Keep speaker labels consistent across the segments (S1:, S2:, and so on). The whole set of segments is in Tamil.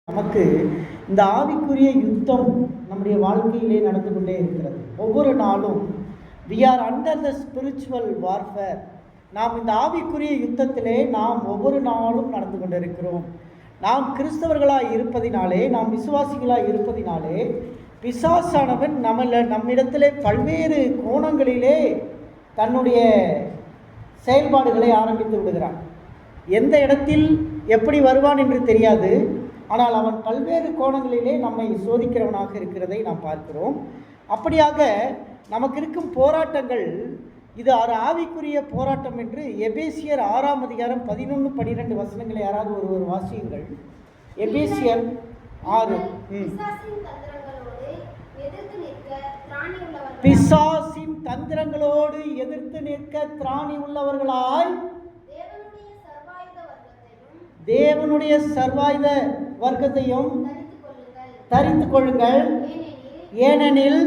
S1: நமக்கு இந்த ஆவிக்குரிய யுத்தம் நம்முடைய வாழ்க்கையிலே நடந்து கொண்டே இருக்கிறது. ஒவ்வொரு நாளும் we are under the spiritual warfare. நாம் இந்த ஆவிக்குரிய யுத்தத்திலே நாம் ஒவ்வொரு நாளும் நடந்து கொண்டிருக்கிறோம். நாம் கிறிஸ்தவர்களாய் இருப்பதினாலே, நாம் விசுவாசிகளாய் இருப்பதினாலே, பிசாசானவன் நம்மிடத்திலே பல்வேறு கோணங்களிலே தன்னுடைய செயல்பாடுகளை ஆரம்பித்து விடுகிறான். எந்த இடத்தில் எப்படி வருவான் என்று தெரியாது. ஆனால் அவன் பல்வேறு கோணங்களிலே நம்மை சோதிக்கிறவனாக இருக்கிறதை நாம் பார்க்கிறோம். அப்படியாக நமக்கு இருக்கும் போராட்டங்கள் இது ஆவிக்குரிய போராட்டம் என்று எபேசியர் 6ஆம் அதிகாரம் 11-12 வசனங்களை யாராவது ஒருவர் வாசியுங்கள். எபேசியர் 6. பிசாசின் தந்திரங்களோடு எதிர்த்து நிற்க திராணி உள்ளவர்களாய் தேவனுடைய சர்வாயுத வர்க்கத்தையும் தரித்து கொள்ளுங்கள். ஏனெனில்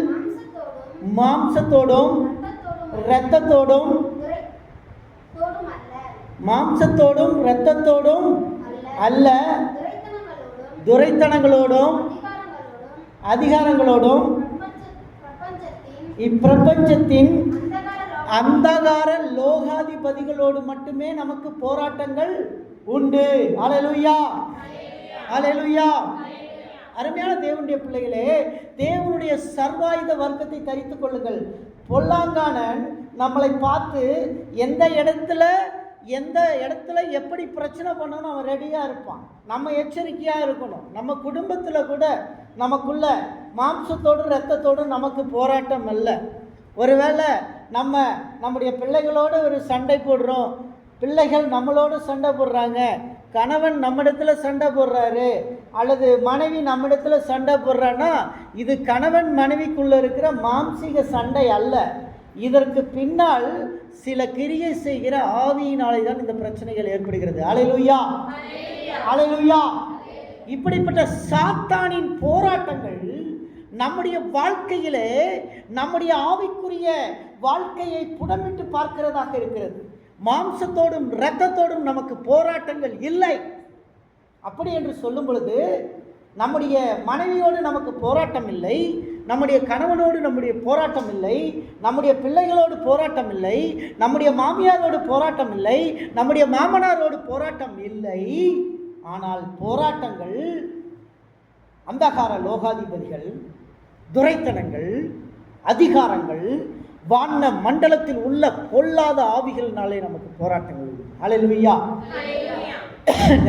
S1: மாம்சத்தோடும் இரத்தத்தோடும் அல்ல, துரைத்தனங்களோடும் அதிகாரங்களோடும் இப்பிரபஞ்சத்தின் அந்தகார லோகாதிபதிகளோடு மட்டுமே நமக்கு போராட்டங்கள் உண்டு. அல்லேலூயா, அல்லேலூயா. அருமையான தேவனுடைய பிள்ளைகளே, தேவனுடைய சர்வாயுத வர்க்கத்தை தரித்துக் கொள்ளுங்கள். பொல்லாங்கானன் நம்மளை பார்த்து எந்த இடத்துல எப்படி பிரச்சனை பண்ணணும் அவன் ரெடியாக இருப்பான். நம்ம எச்சரிக்கையாக இருக்கணும். நம்ம குடும்பத்தில் கூட நமக்குள்ள மாம்சத்தோடு இரத்தத்தோடு நமக்கு போராட்டம் அல்ல. ஒருவேளை நம்முடைய பிள்ளைகளோடு ஒரு சண்டை போடுறோம், பிள்ளைகள் நம்மளோடு சண்டை போடுறாங்க, கணவன் நம்மிடத்தில் சண்டை போடுறாரு, அல்லது மனைவி நம்மிடத்தில் சண்டை போடுறான்னா இது கணவன் மனைவிக்குள்ளே இருக்கிற மாம்சீக சண்டை அல்ல. இதற்கு பின்னால் சில கிரியை செய்கிற ஆவியினாலே தான் இந்த பிரச்சனைகள் ஏற்படுகிறது. அல்லேலூயா, அல்லேலூயா. இப்படிப்பட்ட சாத்தானின் போராட்டங்கள் நம்முடைய வாழ்க்கையிலே நம்முடைய ஆவிக்குரிய வாழ்க்கையை புடமிட்டு பார்க்கிறதாக இருக்கிறது. மாம்சத்தோடும் இரத்தத்தோடும் நமக்கு போராட்டங்கள் இல்லை. அப்படி என்று சொல்லும் பொழுது நம்முடைய மனைவியோடு நமக்கு போராட்டம் இல்லை, நம்முடைய கணவனோடு நம்முடைய போராட்டம் இல்லை, நம்முடைய பிள்ளைகளோடு போராட்டம் இல்லை, நம்முடைய மாமியாரோடு போராட்டம் இல்லை, நம்முடைய மாமனாரோடு போராட்டம் இல்லை. ஆனால் போராட்டங்கள் அந்தகார லோகாதிபதிகள், துரைத்தனங்கள், அதிகாரங்கள், வான மண்டலத்தில் உள்ள பொல்லாத ஆவிகள்னாலே நமக்கு போராட்டங்கள் உண்டு. அல்லேலூயா.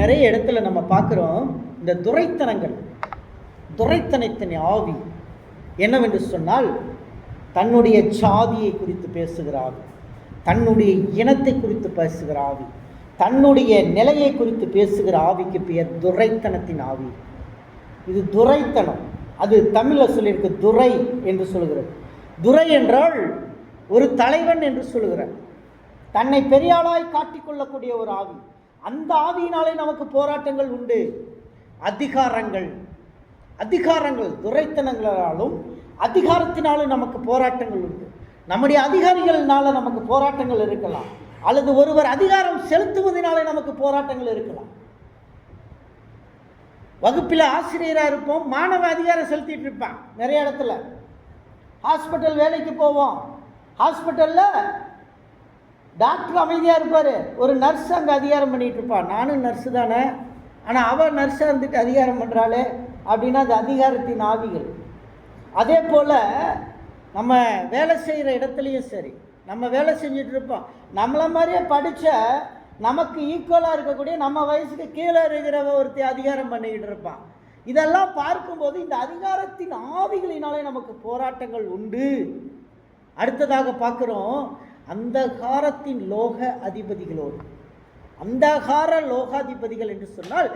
S1: நிறைய இடத்துல நம்ம பார்க்குறோம் இந்த துரைத்தனத்தின் ஆவி என்னவென்று சொன்னால் தன்னுடைய சாதியை குறித்து பேசுகிற ஆவி, தன்னுடைய இனத்தை குறித்து பேசுகிற ஆவி, தன்னுடைய நிலையை குறித்து பேசுகிற ஆவிக்கு பெயர் துரைத்தனத்தின் ஆவி. இது துரைத்தனம். அது தமிழில் சொல்லியிருக்கு துரை என்று சொல்கிறது. துரை என்றால் ஒரு தலைவன் என்று சொல்லுகிறார். தன்னை பெரியாளாய் காட்டிக்கொள்ளக்கூடிய ஒரு ஆவி. அந்த ஆவியினாலே நமக்கு போராட்டங்கள் உண்டு. அதிகாரங்கள் துரைத்தனங்களாலும் அதிகாரத்தினாலும் நமக்கு போராட்டங்கள் உண்டு. நம்முடைய அதிகாரிகள்னால நமக்கு போராட்டங்கள் இருக்கலாம், அல்லது ஒருவர் அதிகாரம் செலுத்துவதனாலே நமக்கு போராட்டங்கள் இருக்கலாம். வகுப்பில் ஆசிரியராக இருப்போம், மாணவ அதிகாரம் செலுத்திட்டு இருப்பான். நிறைய இடத்துல ஹாஸ்பிட்டல் வேலைக்கு போவோம், ஹாஸ்பிட்டலில் டாக்டர் அமைதியாக இருப்பார், ஒரு நர்ஸ் அங்கே அதிகாரம் பண்ணிகிட்டு இருப்பான். நானும் நர்ஸு தானே, ஆனால் அவள் நர்ஸாக இருந்துட்டு அதிகாரம் பண்ணுறாளே அப்படின்னா அது அதிகாரத்தின் ஆவிகள். அதே போல் நம்ம வேலை செய்கிற இடத்துலையும் சரி, நம்ம வேலை செஞ்சுட்டு இருப்போம், நம்மளை மாதிரியே படித்த நமக்கு ஈக்குவலாக இருக்கக்கூடிய நம்ம வயசுக்கு கீழே இருக்கிற ஒருத்தி அதிகாரம் பண்ணிக்கிட்டு இருப்பான். இதெல்லாம் பார்க்கும்போது இந்த அதிகாரத்தின் ஆவிகளினாலே நமக்கு போராட்டங்கள் உண்டு. அடுத்ததாக பார்க்குறோம் அந்தகாரத்தின் லோக அதிபதிகளோடு. அந்தகார லோகாதிபதிகள் என்று சொன்னால்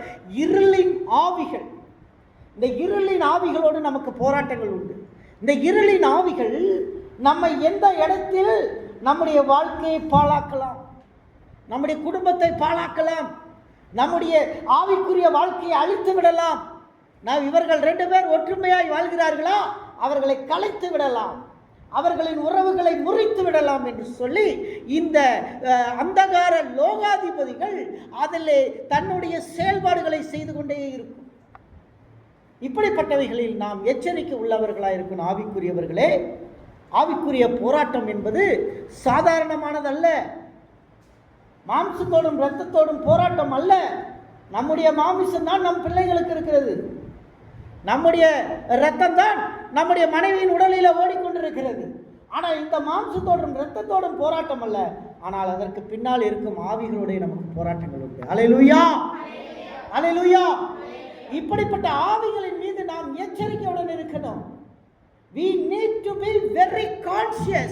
S1: இருளின் ஆவிகள். இந்த இருளின் ஆவிகளோடு நமக்கு போராட்டங்கள் உண்டு. இந்த இருளின் ஆவிகள் நம்ம எந்த இடத்தில் நம்முடைய வாழ்க்கையை பாழாக்கலாம், நம்முடைய குடும்பத்தை பாழாக்கலாம், நம்முடைய ஆவிக்குரிய வாழ்க்கையை அழித்து விடலாம். இவர்கள் 2 பேர் ஒற்றுமையாய் வாழ்கிறார்களா, அவர்களை கலைத்து விடலாம், அவர்களின் உறவுகளை முறித்து விடலாம் என்று சொல்லி இந்த அந்தகார லோகாதிபதிகள் அதில் தன்னுடைய செயல்பாடுகளை செய்து கொண்டே இருக்கும். இப்படிப்பட்டவைகளில் நாம் எச்சரிக்கை உள்ளவர்களாக இருக்கணும். ஆவிக்குரியவர்களே, ஆவிக்குரிய போராட்டம் என்பது சாதாரணமானதல்ல. மாம்சத்தோடும் இரத்தத்தோடும் போராட்டம் அல்ல. நம்முடைய மாமிசம் தான் நம் பிள்ளைகளுக்கு இருக்கிறது. நம்முடைய இரத்தம் தான் நம்முடைய மனைவியின் உடலில் ஓடிக்கொண்டிருக்கிறது. ஆனால் இந்த மாம்சத்தோடும் இரத்தத்தோடும் போராட்டம் அல்ல. ஆனால் அதற்கு பின்னால் இருக்கும் ஆவிகளுடைய நமக்கு போராட்டங்கள் உண்டு. அல்லேலூயா, அல்லேலூயா. இப்படிப்பட்ட ஆவிகளின் மீது நாம் எச்சரிக்கையுடன் இருக்கணும். We need to be very conscious,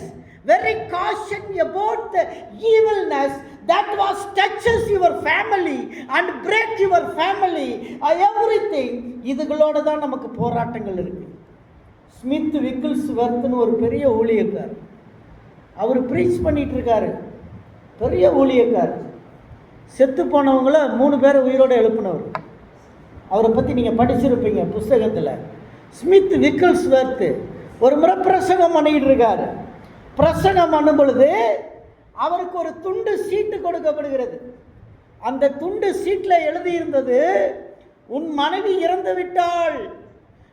S1: very caution about the evilness that was touches your family and break your family, everything. இதுகளோட தான் நமக்கு போராட்டங்கள் இருக்கு. ஸ்மித் விக்கிள்ஸ்வர்த்னு ஒரு பெரிய ஊழியக்கார், அவர் ப்ரீச் பண்ணிட்டு இருக்காரு. பெரிய ஊழியக்கார், செத்து போனவங்கள 3 பேரை உயிரோடு எழுப்பினவர். அவரை பற்றி நீங்கள் படிச்சிருப்பீங்க புஸ்தகத்தில். ஸ்மித் விக்கிள்ஸ்வர்த் ஒரு முறை பிரசங்கம் பண்ணிக்கிட்டு இருக்காரு. பிரசங்கம் பண்ணும் பொழுது அவருக்கு ஒரு துண்டு சீட்டு கொடுக்கப்படுகிறது. அந்த துண்டு சீட்டில் எழுதியிருந்தது, உன் மனைவி இறந்து விட்டாள்,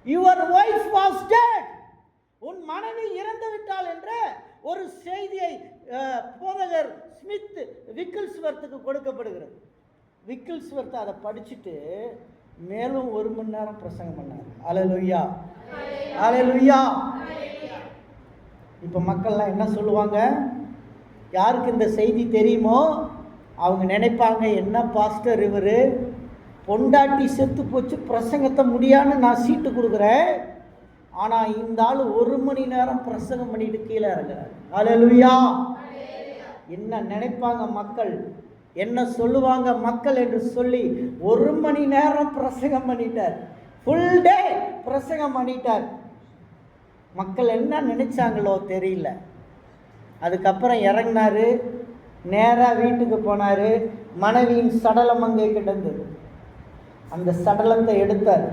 S1: யுவர் ஒய்ஃப் வாஸ் டெட், உன் மனைவி இறந்து விட்டாள் என்ற ஒரு செய்தியை போதகர் ஸ்மித் விக்கிள்ஸ்வர்த்துக்கு கொடுக்கப்படுகிறது. விக்கிள்ஸ்வர்த் அதை படிச்சுட்டு மேலும் 1 மணி நேரம் பிரசங்கம் பண்ணார். அல்லேலூயா, அல்லேலூயா. இப்போ மக்கள்லாம் என்ன சொல்லுவாங்க? யாருக்கு இந்த செய்தி தெரியுமோ அவங்க நினைப்பாங்க, என்ன பாஸ்டர் இவர், பொண்டாட்டி செத்து போச்சு, பிரசங்கத்தை முடியான்னு நான் சீட்டு கொடுக்குறேன், ஆனால் இந்த ஆள் 1 மணி நேரம் பிரசங்கம் பண்ணிட்டு கீழே இறங்குறாரு. அல்லேலூயா. என்ன நினைப்பாங்க மக்கள், என்ன சொல்லுவாங்க மக்கள் என்று சொல்லி 1 மணி நேரம் பிரசங்கம் பண்ணிட்டார். ஃபுல் டே பிரசங்கம் பண்ணிட்டார். மக்கள் என்ன நினைச்சாங்களோ தெரியல. அதுக்கப்புறம் இறங்கினாரு, நேராக வீட்டுக்கு போனார். மனைவியின் சடலம் அங்கே கிடந்தது. அந்த சடலத்தை எடுத்தார்,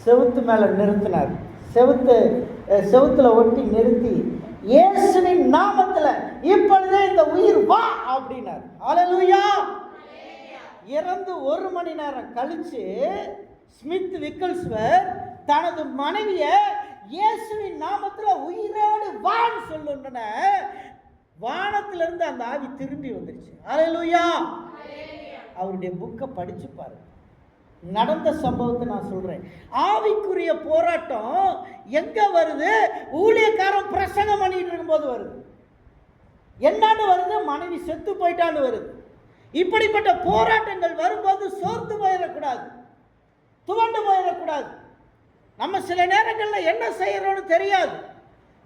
S1: செவுத்து மேலே நிறுத்தினார். செவுத்துல ஒட்டி நிறுத்தி, இயேசுவின் நாமத்தில் இப்பொழுதே இந்த உயிர் வா அப்படின்னார். அல்லேலூயா. இறந்து 1 மணி நேரம் கழிச்சு ஸ்மித் விக்கிள்ஸ்வர்த் தனது மனைவியை இயேசுவின் நாமத்தில் உயிரோடு வான்னு சொல்லுன வானத்திலிருந்து அந்த ஆவி திரும்பி வந்துருச்சு. அல்லேலூயா. அவருடைய புக்கை படிச்சு பாரு. நடந்த சம்பவத்தை நான் சொல்றேன். ஆவிக்குரிய போராட்டம் எங்க வருது? ஊழியக்காரன் பிரசங்கம் பண்ணிட்டு இருக்கும்போது வருது. என்னன்னு வருது? மனைவி செத்து போயிட்டான்னு வருது. இப்படிப்பட்ட போராட்டங்கள் வரும்போது சோர்ந்து போயிடக்கூடாது, துவண்டு போயிடக்கூடாது. நம்ம சில நேரங்களில் என்ன செய்யறோம்னு தெரியாது.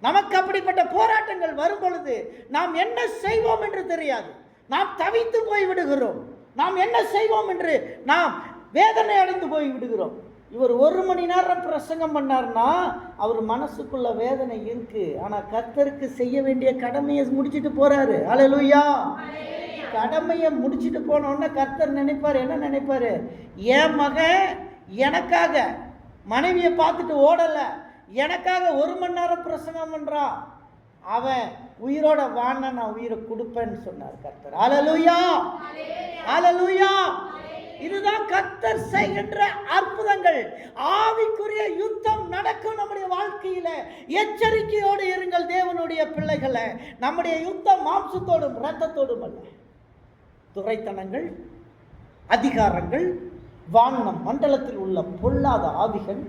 S1: நமக்கு அப்படிப்பட்ட போராட்டங்கள் வரும் பொழுது நாம் என்ன செய்வோம் என்று தெரியாது. நாம் தவித்து போய் விடுகிறோம். நாம் என்ன செய்வோம் என்று நாம் வேதனை அடைந்து போய் விடுகிறோம். இவர் 1 மணி நேரம் பிரசங்கம் பண்ணார்னா அவர் மனசுக்குள்ள வேதனை இருக்கு. ஆனால் கர்த்தருக்கு செய்ய வேண்டிய கடமையை முடிச்சுட்டு போறாரு. அல்லேலூயா. கடமையை முடிச்சுட்டு போனோன்னா கர்த்தர் நினைப்பார், என்ன நினைப்பாரு? என் மகன் எனக்காக மனைவியை பார்த்துட்டு ஓடலை, எனக்காக 1 மணி நேரம் பிரசங்கம் பண்ணுறான், அவன் உயிரோட வாழ நான் உயிரை கொடுப்பேன்னு சொன்னார் கர்த்தர். அல்லேலூயா, அல்லேலூயா. இதுதான் கர்த்தர் செய்கின்ற அற்புதங்கள். ஆவிக்குரிய யுத்தம் நடக்கும் நம்முடைய வாழ்க்கையில. எச்சரிக்கையோடு இருங்கள் தேவனுடைய பிள்ளைகளை. நம்முடைய யுத்தம் மாம்சத்தோடும் இரத்தத்தோடும் அல்ல. துரைத்தனங்கள், அதிகாரங்கள், வானம் மண்டலத்தில் உள்ள பொல்லாத ஆவிகள்,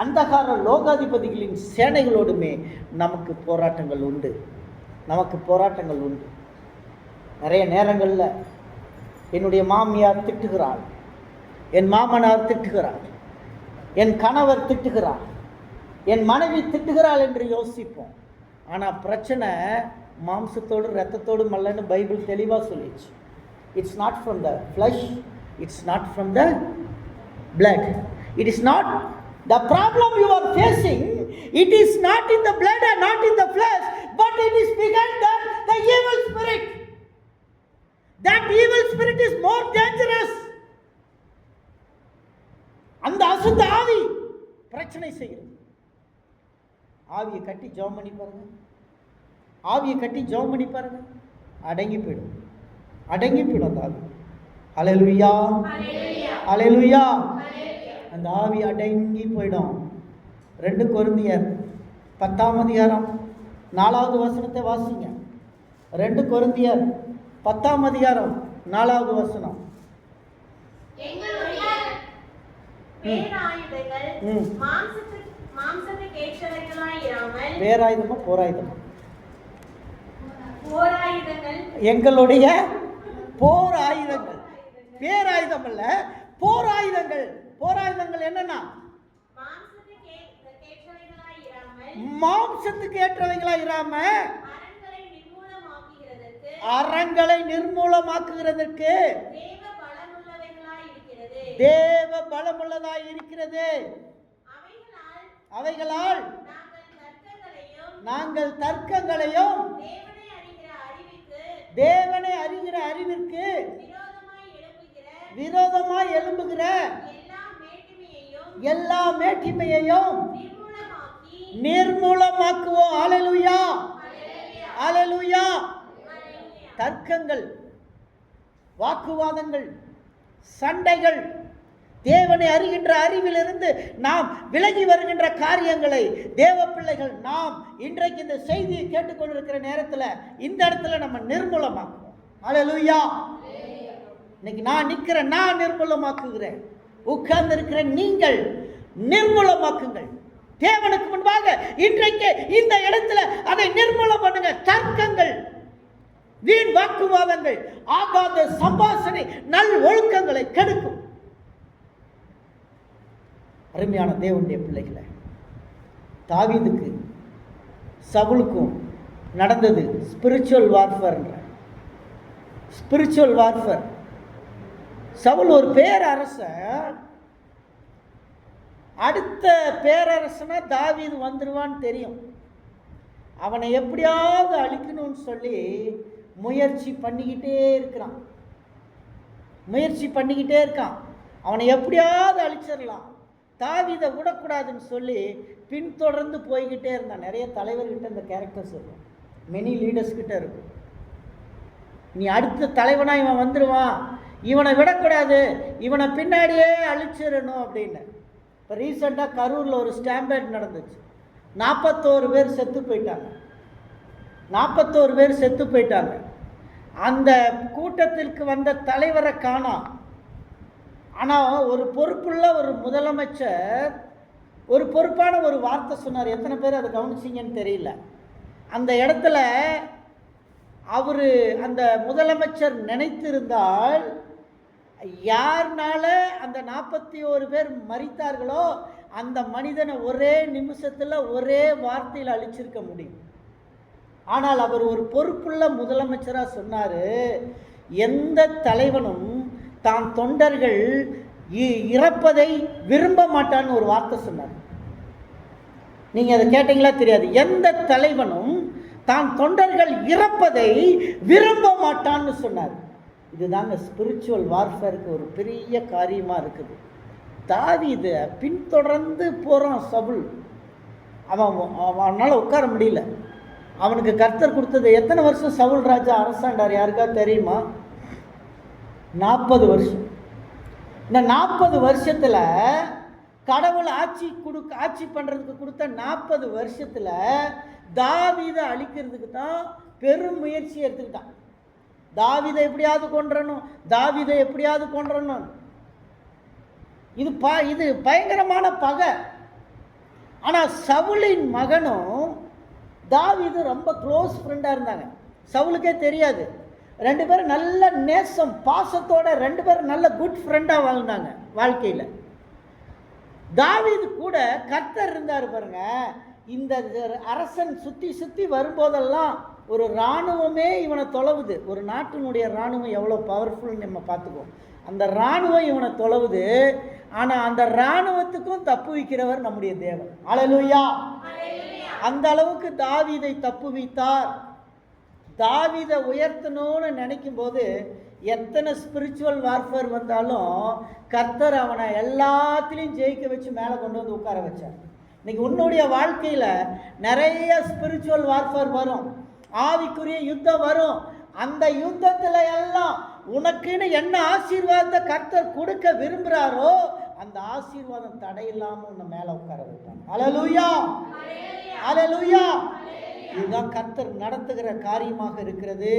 S1: அந்தகார லோகாதிபதிகளின் சேனைகளோடுமே நமக்கு போராட்டங்கள் உண்டு. நமக்கு போராட்டங்கள் உண்டு. நிறைய நேரங்களில் என்னுடைய மாமியார் திட்டுகிறாள், என் மாமனார் திட்டுகிறார், என் கணவர் திட்டுகிறார், என் மனைவி திட்டுகிறாள் என்று யோசிப்போம். ஆனால் பிரச்சனை மாம்சத்தோடு இரத்தத்தோடும் அல்லன்னு பைபிள் தெளிவாக சொல்லிடுச்சு. It's not from the flesh, it's not from the blood. It is not the problem you are facing. It is not in the blood and not in the flesh, but it is behind that the evil spirit. That evil spirit is more dangerous. அந்த அசுத்த ஆவி பிரச்சனை செய்கிறது. ஆவியை கட்டி ஜெபம் பண்ணி பாருங்க, ஆவியை கட்டி ஜெபம் பண்ணி பாருங்க, அடங்கி போயிடும், அடங்கி போயிடும் அந்த ஆவி. அல்லேலூயா, அல்லேலூயா. அந்த ஆவி அடங்கி போயிடும். 2 கொரிந்தியர் 10ஆம் அதிகாரம் 4வது வசனத்தை வாசிங்க. 2 கொரிந்தியர் 10ஆம் அதிகாரம் 4வது வசனம். பேராயுதமா போராயுதமா? எங்களுடைய போர் ஆயுதங்கள். பேராயுதம் அல்ல, போராயுதங்கள். போராயுதங்கள் என்னன்னா மாம்சத்துக்கு ஏற்றவைகளா இராம அறங்களை நிர்மூலமாக்குகிறதற்கு தேவ பலமுள்ளதாய் இருக்கிறது. அவைகளால் நாங்கள் தர்க்கங்களையும் தேவனை அறிகிற அறிவிற்கு விரோதமாய் எழும்புகிற எல்லா மேட்டிமையையும் நிர்மூலமாக்குவோம். அல்லேலூயா, அல்லேலூயா. தர்க்கங்கள், வாக்குவாதங்கள், சண்டைகள், தேவனை அறிகின்ற அறிவிலிருந்து நாம் விலகி வருகின்ற காரியங்களை தேவ பிள்ளைகள் நாம் இன்றைக்கு இந்த செய்தியை கேட்டுக்கொண்டிருக்கிற நேரத்தில் இந்த இடத்துல நம்ம நிர்மூலமாக்குவோம். அல்லேலூயா. இன்னைக்கு நான் நிற்கிறேன், நான் நிர்மூலமாக்குகிறேன். உட்கார்ந்து இருக்கிற நீங்கள் நிர்மூலமாக்குங்கள். தேவனுக்கு முன்பாக இன்றைக்கு இந்த இடத்துல அதை நிர்மூலம் பண்ணுங்க. தர்க்கங்கள், வீண் வாக்குவாதங்கள், ஆகாத சம்பாஷணை நல் ஒழுக்கங்களை கெடுக்கும். அருமையான தேவனுடைய பிள்ளைகளை, தாவீதுக்கு சவுலுக்கும் நடந்தது spiritual warfare. Spiritual warfare. Saul ஒரு பேரரசன். அடுத்த பேரரசனா தாவீது வந்துடுவான்னு தெரியும். அவனை எப்படியாவது அழிக்கணும்னு சொல்லி முயற்சி பண்ணிக்கிட்டே இருக்கான். அவனை எப்படியாவது அழிச்சிடலாம், தாவீதை விடக்கூடாதுன்னு சொல்லி பின்தொடர்ந்து போய்கிட்டே இருந்தான். நிறைய தலைவர்கிட்ட இந்த கேரக்டர்ஸ் இருக்கும், மெனி லீடர்ஸ் கிட்ட இருக்கும். நீ அடுத்த தலைவனா இவன் வந்துடுவான், இவனை விடக்கூடாது, இவனை பின்னாடியே அழிச்சிடணும் அப்படின்னு. இப்போ ரீசெண்டாக கரூரில் ஒரு ஸ்டாம்பேட் நடந்துச்சு. 41 பேர் செத்து போயிட்டாங்க. அந்த கூட்டத்திற்கு வந்த தலைவரை காணோம். ஆனால் ஒரு பொறுப்புள்ள ஒரு முதலமைச்சர் ஒரு பொறுப்பான ஒரு வார்த்தை சொன்னார். எத்தனை பேர் அதை கவனிச்சிங்கன்னு தெரியல. அந்த இடத்துல அவர் அந்த முதலமைச்சர் நினைத்திருந்தால் யார்னால அந்த 41 பேர் மரித்தார்களோ அந்த மனிதனை ஒரே நிமிஷத்தில் ஒரே வார்த்தையில் அழிச்சிருக்க முடியும். ஆனால் அவர் ஒரு பொறுப்புள்ள முதலமைச்சராக சொன்னார், எந்த தலைவனும் தான் தொண்டர்கள் இறப்பதை விரும்ப மாட்டான்னு ஒரு வார்த்தை சொன்னார். நீங்கள் அதை கேட்டீங்களா தெரியாது. எந்த தலைவனும் தான் தொண்டர்கள் இறப்பதை விரும்ப மாட்டான்னு சொன்னார். இதுதாங்க ஸ்பிரிச்சுவல் வார்ஃபேருக்கு ஒரு பெரிய காரியமாக இருக்குது. தாவீது பின்தொடர்ந்து போகிறான் சவுல். அவனால் உட்கார முடியல. அவனுக்கு கர்த்தர் கொடுத்தது. எத்தனை வருஷம் சவுல் ராஜா அரசாண்டார் யாருக்காவது தெரியுமா? 40 வருஷம். இந்த 40 வருஷத்தில் கடவுள் ஆட்சி பண்ணுறதுக்கு கொடுத்த 40 வருஷத்தில் தாவீதை அழிக்கிறதுக்கு தான் பெரும் முயற்சி எடுத்துக்கிட்டான். தாவீதை எப்படியாவது கொன்றணும். இது பயங்கரமான பகை. ஆனால் சவுலின் மகனும் தாவீது ரொம்ப க்ளோஸ் ஃப்ரெண்டாக இருந்தாங்க. சவுலுக்கே தெரியாது. 2 பேரும் நல்ல நேசம் பாசத்தோட 2 பேரும் நல்ல குட் ஃப்ரெண்டாக வாழ்ந்தாங்க வாழ்க்கையில். தாவீது கூட கர்த்தர் இருந்தார் பாருங்க. இந்த அரசன் சுற்றி வரும்போதெல்லாம் ஒரு இராணுவமே இவனை தொலைவுது. ஒரு நாட்டினுடைய இராணுவம் எவ்வளோ பவர்ஃபுல்னு நம்ம பார்த்துக்குவோம். அந்த இராணுவம் இவனை தொலைவுது. ஆனால் அந்த இராணுவத்துக்கும் தப்பு வைக்கிறவர் நம்முடைய தேவன். அல்லேலூயா. அந்த அளவுக்கு தாவீதை தப்பு வைத்தார். தாவீதை உயர்த்தணும்னு நினைக்கும் போது எத்தனை ஸ்பிரிச்சுவல் வார்ஃபேர் வந்தாலும் கர்த்தர் அவனை எல்லாத்திலையும் ஜெயிக்க வச்சு மேலே கொண்டு வந்து உட்கார வச்சார். இன்னைக்கு உன்னுடைய வாழ்க்கையில் நிறைய ஸ்பிரிச்சுவல் வார்ஃபேர் வரும், ஆவிக்குரிய யுத்தம் வரும். அந்த யுத்தத்தில் எல்லாம் உனக்குன்னு என்ன ஆசீர்வாதத்தை கர்த்தர் கொடுக்க விரும்புகிறாரோ அந்த ஆசீர்வாதம் தடையில்லாம உன்னை மேல உட்கார வைப்பாங்க. அல்லேலூயா, அல்லேலூயா. இதுதான் கர்த்தர் நடத்துகிற காரியமாக இருக்கிறது.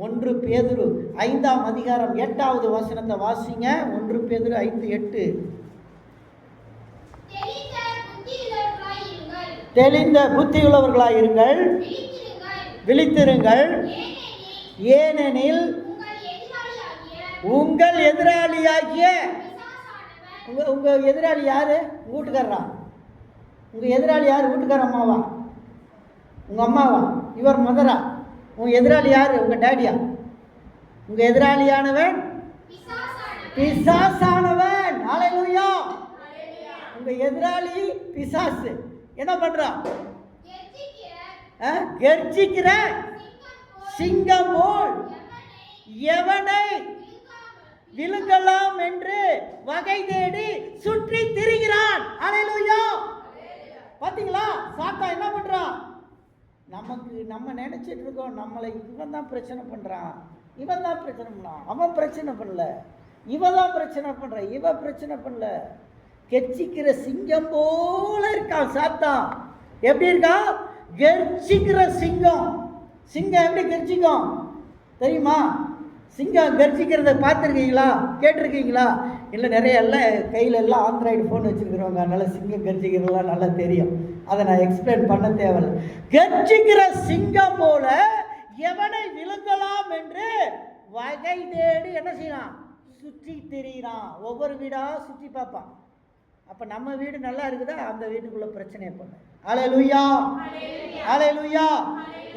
S1: 1 பேதுரு 5ஆம் அதிகாரம் 8வது வசனத்தை வாசிங்க. 1 பேதுரு 5:8. தெளிந்த புத்தியுள்ளவர்களாயிருங்கள், விழித்திருங்கள், ஏனெனில் உங்கள் எதிராளியாகிய உங்க எதிராளி யாரு? வீட்டுக்காரரா? உங்க எதிராளி யாரு? வீட்டுக்கார அம்மாவா? உங்க அம்மாவா? இவர் மதரா? உங்க எதிராளி யாரு? உங்க டேடியா? உங்க எதிராளியானவன் பிசாசானவன். அல்லேலூயா. உங்க எதிராளி பிசாசு என்ன பண்றான்? கர்ஜிக்கிற சிங்கம் போல் எவனை விழுங்கலாம் என்று வகை தேடி சுற்றி திரிகிறான். அல்லேலூயா. பாத்தீங்களா? சாத்தா என்ன பண்றான்? நம்ம நினைச்சிட்டு இருக்கோம் நம்மளை இவன் தான் பிரச்சனை பண்றான், இவன் தான் பிரச்சனை பண்ணான். அவன் பிரச்சனை பண்ணல, இவன் தான் பிரச்சனை பண்ற, இவ பிரச்சனை பண்ணல. கெர்ச்சிக்கிற சிங்கம் போல இருக்கான் சாத்தான். எப்படி இருக்கான்? கெர்ச்சிக்கிற சிங்கம். சிங்கம் எப்படி கெர்ச்சிக்கும் தெரியுமா? சிங்கம் கர்ஜிக்கிறத பார்த்துருக்கீங்களா, கேட்டிருக்கீங்களா? இல்லை, நிறைய எல்லாம் கையில் எல்லாம் ஆண்ட்ராய்டு ஃபோன் வச்சுருக்கிறவங்க, அதனால் சிங்கம் கர்ஜிக்கிறதுலாம் நல்லா தெரியும். அதை நான் எக்ஸ்பிளைன் பண்ண தேவையில்லை. கர்ஜிக்கிற சிங்கம் போல எவனை விழுங்கலாம் என்று வகை தேடி என்ன செய்யலாம்? சுற்றி திரிகிறான். ஒவ்வொரு வீடாக சுற்றி பார்ப்பான். அப்போ நம்ம வீடு நல்லா இருக்குதா, அந்த வீட்டுக்குள்ள பிரச்சனையை பண்ண. அல்லேலூயா, அல்லேலூயா.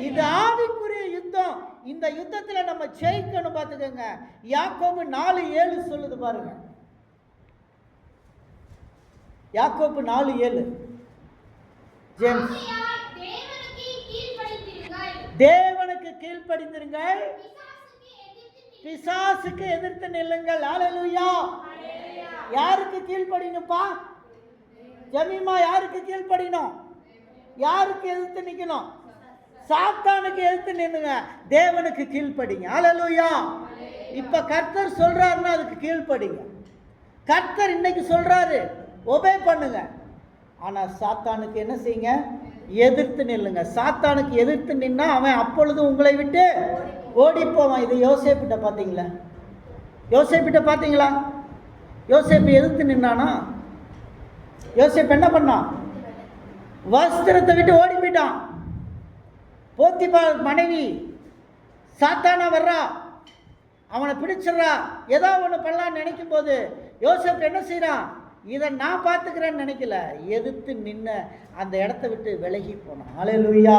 S1: இது ஆவிக்குரிய யுத்தம். இந்த யுத்தத்துல நம்ம ஜெயிக்கணும். பார்த்துக்கோங்க. யாக்கோபு 4:7 சொல்லுது பாருங்க. யாக்கோபு 4:7. ஜேம்ஸ், தேவனுக்கு கீழ்ப்படிந்திருங்கள், பிசாசுக்கு எதிர்த்து நில்லுங்கள். அல்லேலூயா. யாருக்கு கீழ்ப்படினும்ப்பா? ஜமீமா, யாருக்கு கீழ்ப்படினும்? யாருக்கு எதிர்த்து நிக்கணும்? சாத்தானுக்கு எதிர்த்து நின்னுங்க, தேவனுக்கு கீழ்ப்படிங்க. அல்லேலூயா. இப்ப கர்த்தர் சொல்றாருன்னா அதுக்கு கீழ்ப்படிங்க. கர்த்தர் இன்னைக்கு சொல்றாரு, ஒபே பண்ணுங்க. ஆனா சாத்தானுக்கு என்ன செய்யுங்க? எதிர்த்து நில்லுங்க. சாத்தானுக்கு எதிர்த்து நின்னா அவன் அப்பொழுது உங்களை விட்டு ஓடி போவான். இது யோசேப்பிட்ட பாத்தீங்களா? யோசேப்பிட்ட பாத்தீங்களா? யோசேப்பு எதிர்த்து நின்னானா? யோசேப்பு என்ன பண்ணான்? வஸ்திரத்தை விட்டு ஓடி போயிட்டான். போத்திபார் மனைவி சாத்தானா வர்றா, அவனை பிடிச்சிடறா, ஏதோ ஒன்று பண்ணலான்னு நினைக்கும் போது யோசேப்பு என்ன செய்யறான்? இதை நான் பார்த்துக்கிறேன்னு நினைக்கல, எதிர்த்து நின்ன அந்த இடத்த விட்டு விலகி போனான். அல்லேலூயா.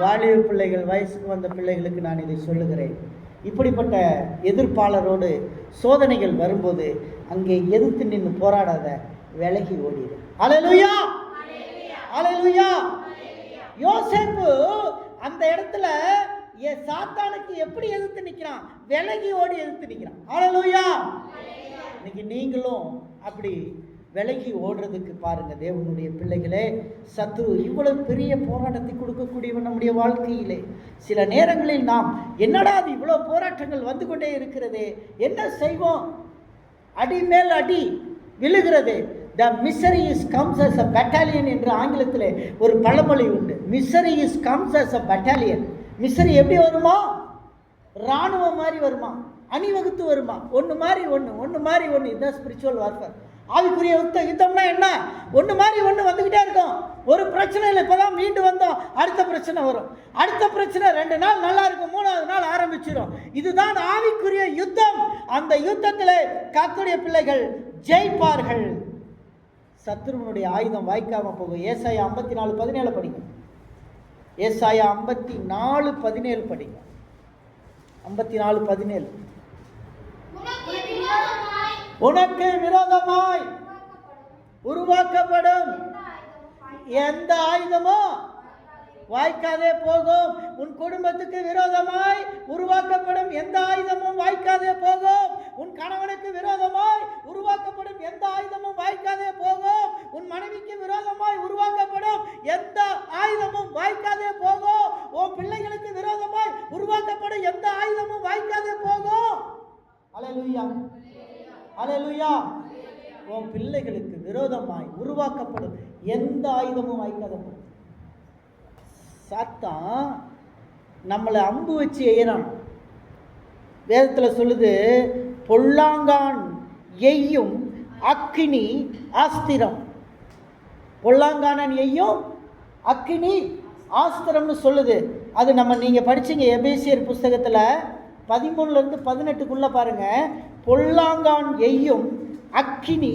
S1: வாலிப பிள்ளைகள், வயசுக்கு வந்த பிள்ளைகளுக்கு நான் இதை சொல்லுகிறேன். இப்படிப்பட்ட எதிர்ப்பாளரோடு சோதனைகள் வரும்போது அங்கே எதிர்த்து நின்று போராடாத, விலகி ஓடிடு. அல்லேலூயா, அல்லேலூயா. யோசேப்பு அந்த இடத்துல சாத்தானுக்கு எப்படி எதிர்த்து நிற்கிறான்? விலகி ஓடி எதிர்த்து நிற்கிறான். அல்லேலூயா. இன்னைக்கு நீங்களும் அப்படி விலகி ஓடுறதுக்கு பாருங்க. தேவனுடைய பிள்ளைகளே, சத்துரு இவ்வளவு பெரிய போராட்டத்தை கொடுக்கக்கூடியவன் நம்முடைய வாழ்க்கையிலே. சில நேரங்களில் நாம் என்னடா அது இவ்வளவு போராட்டங்கள் வந்து கொண்டே இருக்கிறதே, என்ன செய்வோம்? அடி மேல் அடி விழுகிறது. The misery is comes as a battalion என்று ஆங்கிலத்தில் ஒரு பழமொழி உண்டு. Misery is comes as a battalion. Misery எப்படி வருமா? இராணுவம் மாதிரி வருமா? அணிவகுத்து வருமா? ஒன்று மாதிரி ஒன்று, ஒன்று மாதிரி ஒன்று. இதுதான் ஸ்பிரிச்சுவல் வார்ஃபேர். ஆவிக்குரிய யுத்தம்னா என்ன? ஒன்று மாதிரி ஒன்று வந்துக்கிட்டே இருக்கும். ஒரு பிரச்சனை இல்லை, இப்போதான் மீண்டு வந்தோம், அடுத்த பிரச்சனை வரும். அடுத்த பிரச்சனை 2 நாள் நல்லா இருக்கும், 3வது நாள் ஆரம்பிச்சிடும். இதுதான் ஆவிக்குரிய யுத்தம். அந்த யுத்தத்தில் கர்த்தருடைய பிள்ளைகள் ஜெயிப்பார்கள். சத்துருவனுடைய ஆயுதம் வாய்க்காம போகும். ஏசாயா 54:17 படிங்க. ஏசாயா 54:17 படிங்க. 54:17. உனக்கு விரோதமாய் உருவாக்கப்படும் எந்த ஆயுதமும் வாய்க்காதே போகும். உன் குடும்பத்துக்கு விரோதமாய் உருவாக்கப்படும் எந்த ஆயுதமும் வாய்க்காதே போகும். உன் கணவனுக்கு விரோதமாய் உருவாக்கப்படும் எந்த ஆயுதமும் வாய்க்காதே போகும். உன் மனைவிக்கு விரோதமாய் உருவாக்கப்படும் எந்த ஆயுதமும் வாய்க்காதே போகும். உன் பிள்ளைகளுக்கு விரோதமாய் உருவாக்கப்படும் எந்த ஆயுதமும் வாய்க்காதே போகும். அல்லேலூயா, அல்லேலூயா. உன் பிள்ளைகளுக்கு விரோதமாய் உருவாக்கப்படும் எந்த ஆயுதமும் வாய்க்காதப்படும். சாத்தான் நம்மளை அம்பு வச்சு எய்யறான். வேதத்தில் சொல்லுது, பொல்லாங்கான் எய்யும் அக்கினி ஆஸ்திரம். பொல்லாங்கானன் எய்யும் அக்கினி ஆஸ்திரம்னு சொல்லுது. அது நீங்கள் படிச்சீங்க எபேசியர் புஸ்தகத்தில் 13-18 பாருங்க. பொல்லாங்கான் எய்யும் அக்கினி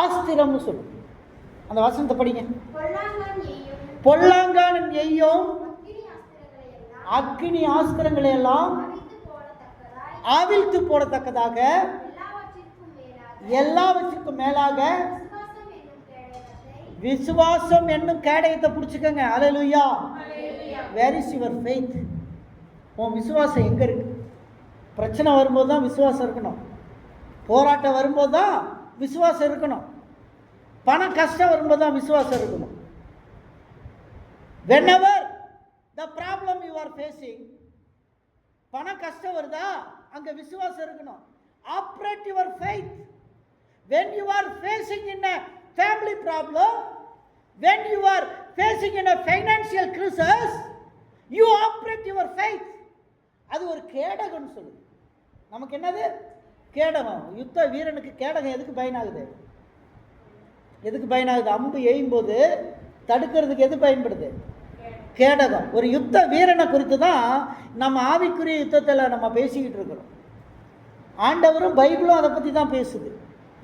S1: ஆஸ்திரம்னு சொல்லு. அந்த வசனத்தை படிங்க. பொல்லாங்கானன் எய்யும் அக்கினி ஆஸ்திரங்களை எல்லாம் ஆவிழ்த்து போடத்தக்கதாக எல்லாவற்றுக்கும் மேலாக விசுவாசம் என்னும் கேடயத்தை பிடிச்சுக்கங்க. அல்லேலூயா. Where is your faith? உன் விசுவாசம் எங்கே இருக்கு? பிரச்சனை வரும்போது தான் விசுவாசம் இருக்கணும். போராட்டம் வரும்போது தான் விசுவாசம் இருக்கணும். பண கஷ்டம் வரும்போது தான் விசுவாசம் இருக்கணும். whenever the problem you are facing, பண கஷ்டம் வருதா, அங்கே விசுவாசம் இருக்கணும். Operate your faith. when you are facing in a family problem, when you are facing in a financial crisis, you operate your faith. அது ஒரு கேடகம்னு சொல்லுது. நமக்கு என்னது கேடகம்? யுத்த வீரனுக்கு கேடகம் எதுக்கு பயனாகுது? எதுக்கு பயனாகுது? அம்பு எய்யும் போது தடுக்கிறதுக்கு எது பயன்படுது? கேடகம். ஒரு யுத்த வீரனை குறித்து தான் நம்ம ஆவிக்குரிய யுத்தத்தில் நம்ம பேசிக்கிட்டு இருக்கிறோம். ஆண்டவரும் பைபிளும் அதை பற்றி தான் பேசுது.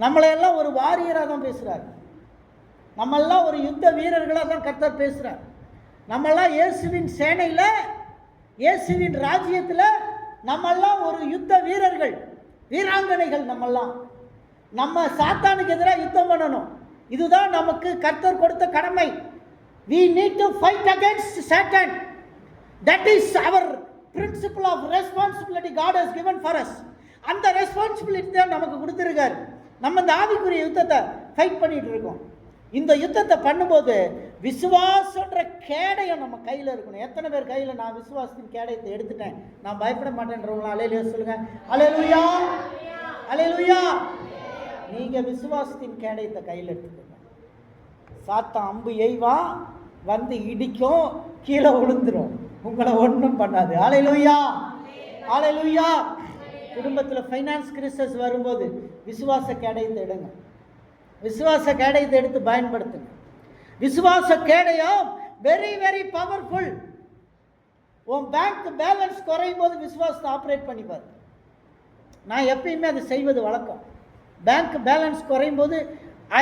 S1: நம்மளையெல்லாம் ஒரு வாரியராக தான் பேசுகிறார். நம்மெல்லாம் ஒரு யுத்த வீரர்களாக தான் கர்த்தர் பேசுகிறார். நம்மெல்லாம் இயேசுவின் சேனையில், இயேசுவின் ராஜ்யத்தில் நம்மெல்லாம் ஒரு யுத்த வீரர்கள், வீராங்கனைகள். நம்ம சாத்தானுக்கு எதிராக யுத்தம் பண்ணணும். இதுதான் நமக்கு கர்த்தர் கொடுத்த கடமை. we need to fight against Satan. that is our principle of responsibility God has given for us. அந்த ரெஸ்பான்சிபிலிட்டி தான் நமக்கு கொடுத்துருக்காரு. நம்ம இந்த ஆவிக்குரிய யுத்தத்தை ஃபைட் பண்ணிட்டு இருக்கோம். இந்த யுத்தத்தை பண்ணும்போது விசுவாசன்ற கேடயம் நம்ம கையில் இருக்கணும். எத்தனை பேர் கையில் நான் விசுவாசத்தின் கேடயத்தை எடுத்துட்டேன், நான் பயப்பட மாட்டேன்றவங்களா? அல்லேலூயா சொல்லுங்க. அல்லேலூயா, அல்லேலூயா. நீங்கள் விசுவாசத்தின் கேடயத்தை கையில் எடுத்துக்கோங்க. சாத்தான் அம்பு எய்வா, வந்து இடிக்கும், கீழே விழுந்துடும், உங்களை ஒன்றும் பண்ணாது. அல்லேலூயா, அல்லேலூயா. குடும்பத்தில் ஃபைனான்ஸ் கிரைசிஸ் வரும்போது விசுவாச கேடயத்தை எடுங்க. விசுவாச கேடயத்தை எடுத்து பயன்படுத்துங்க. விசுவாச கேடயம் வெரி வெரி பவர்ஃபுல். உன் பேங்க் பேலன்ஸ் குறையும் போது விசுவாசத்தை ஆப்ரேட் பண்ணிப்பார். நான் எப்பயுமே அதை செய்வது வழக்கம். பேங்க் பேலன்ஸ் குறையும் போது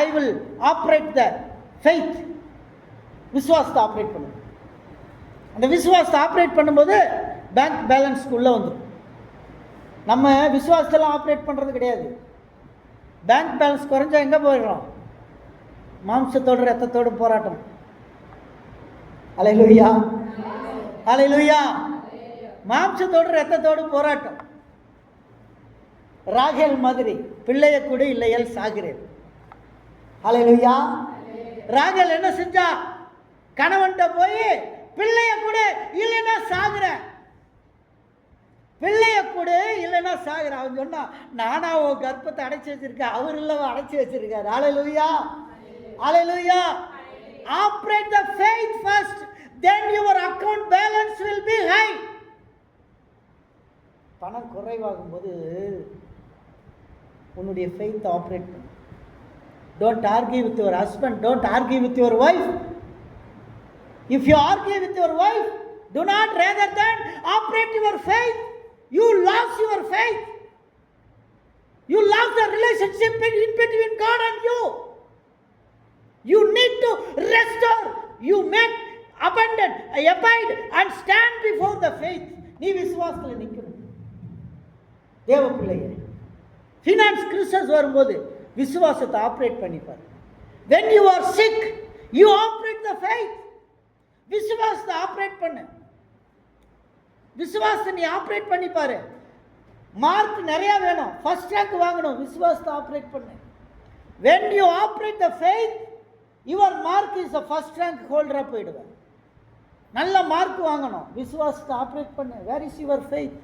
S1: I will operate the faith. விசுவாசத்தை ஆப்ரேட் பண்ணும். அந்த விசுவாசத்தை ஆப்ரேட் பண்ணும்போது பேங்க் பேலன்ஸ்க்குள்ளே வந்துடும். நம்ம விசுவாசத்தெல்லாம் ஆப்ரேட் பண்ணுறது கிடையாது. பேங்க் பேலன்ஸ் குறைஞ்சா எங்கே போயிடுறோம்? மாம்சத்தோடு ரத்தத்தோடு போராட்டம். அல்லேலூயா, அல்லேலூயா. மாம்சத்தோடு ரத்தத்தோடு போராட்டம். ராகேல் மாதிரி பிள்ளைய கூட இல்லையல் சாகிறேன். அல்லேலூயா. ராகேல் என்ன செஞ்சா? கணவன்கிட்ட போய் பிள்ளைய கூட இல்லைன்னா சாகுறேன், பிள்ளைய கூட இல்லைன்னா சாகுறேன். அவன் சொன்னா, நானா உன் கர்ப்பத்தை அடைச்சி வச்சிருக்கேன், அவர் இல்லவா அடைச்சி வச்சிருக்காரு. அல்லேலூயா, அல்லேலூயா. Operate the faith first, then your account balance will be high. பணம் குறைவாகும் போது உன்னுடைய ஃபெய்த் ஆப்ரேட் பண்ணு. Don't argue with your husband, don't argue with your wife. If you argue with your wife, do not rather than operate your faith. You lost your faith. You lost the relationship in between God and you. You need to restore. You make abundant, abide and stand before the faith. நீ விசுவாசத்தில் நிற்கணும். தேவ பிள்ளையே, ஃபினான்ஸ் கிரைசிஸ் வரும்போது விசுவாசத்தை ஆப்ரேட் பண்ணிப்பார். when you are sick, you operate the faith. விசுவாசத்தை ஆப்ரேட் பண்ணு. விசுவாசத்தை நீ ஆப்ரேட் பண்ணிப்பாரு. மார்க் நிறையா வேணும், ஃபர்ஸ்ட் ரேங்க் வாங்கணும், விசுவாசத்தை ஆப்ரேட் பண்ணு. when you operate the faith, your mark is the first rank holder போயிடுவேன். நல்ல மார்க் வாங்கணும், விசுவாசத்தை ஆப்ரேட் பண்ணு. where is your faith?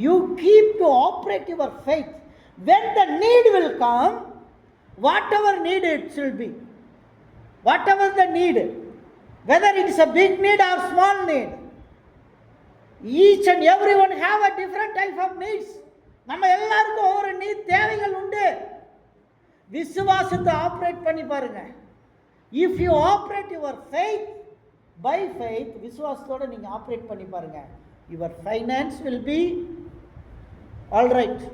S1: you keep to operate your faith. when the need will come, whatever need it should be, whatever the need, whether it is a big need or small need, each and everyone have a different type of needs. நம்ம எல்லாருக்கும் ஒவ்வொரு நீட் தேவைகள் உண்டு. விசுவாசத்தை ஆப்ரேட் பண்ணி பாருங்க. If you operate your faith by faith, விசுவாசத்தோட நீங்க ஆப்ரேட் பண்ணி பாருங்க, your finance will be all right,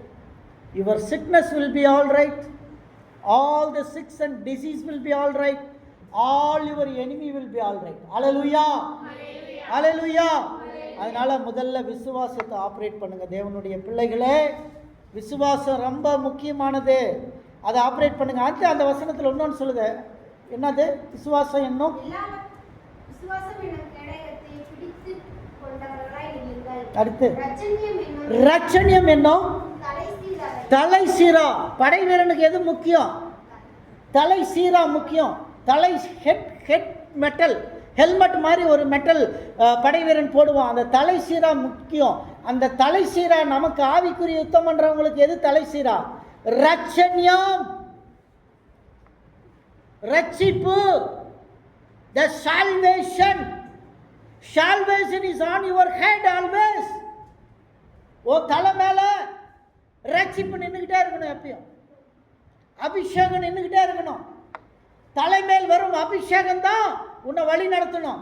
S1: your sickness will be all right, all the sick and disease will be all right, all your enemy will be all right. Hallelujah, hallelujah. அதனால முதல்ல விசுவாசத்தை ஆப்ரேட் பண்ணுங்க தேவனுடைய பிள்ளைகளே. விசுவாசம் ரொம்ப முக்கியமானது, அதை ஆப்ரேட் பண்ணுங்க. அந்த வசனத்தில் இன்னொன்று சொல்லுது, என்னது? விசுவாசம் என்னும் அடுத்து ரட்சணியம் என்னும் தலை சீரா. படை வீரனுக்கு எது முக்கியம்? தலை சீரா முக்கியம். தலை ஹெட் மெட்டல், ஹெல்மெட் மாதிரி ஒரு மெட்டல் படை வீரன் போடுவான். அந்த தலை சீரா முக்கியம். அந்த தலை சீரா நமக்கு ஆவிக்குரிய யுத்தம் பண்றவங்களுக்கு எது தலை சீரா? ரட்சணியம், ரட்சிப்பு, the salvation. Salvation is on your head always. ஓ தலை மேல ரட்சிப்பு நின்றுகிட்டே இருக்கணும், எப்பயும் அபிஷேகம் நின்றுகிட்டே இருக்கணும். தலைமேல் வரும் அபிஷேகம் தான் உன்னை வழி நடத்தணும்,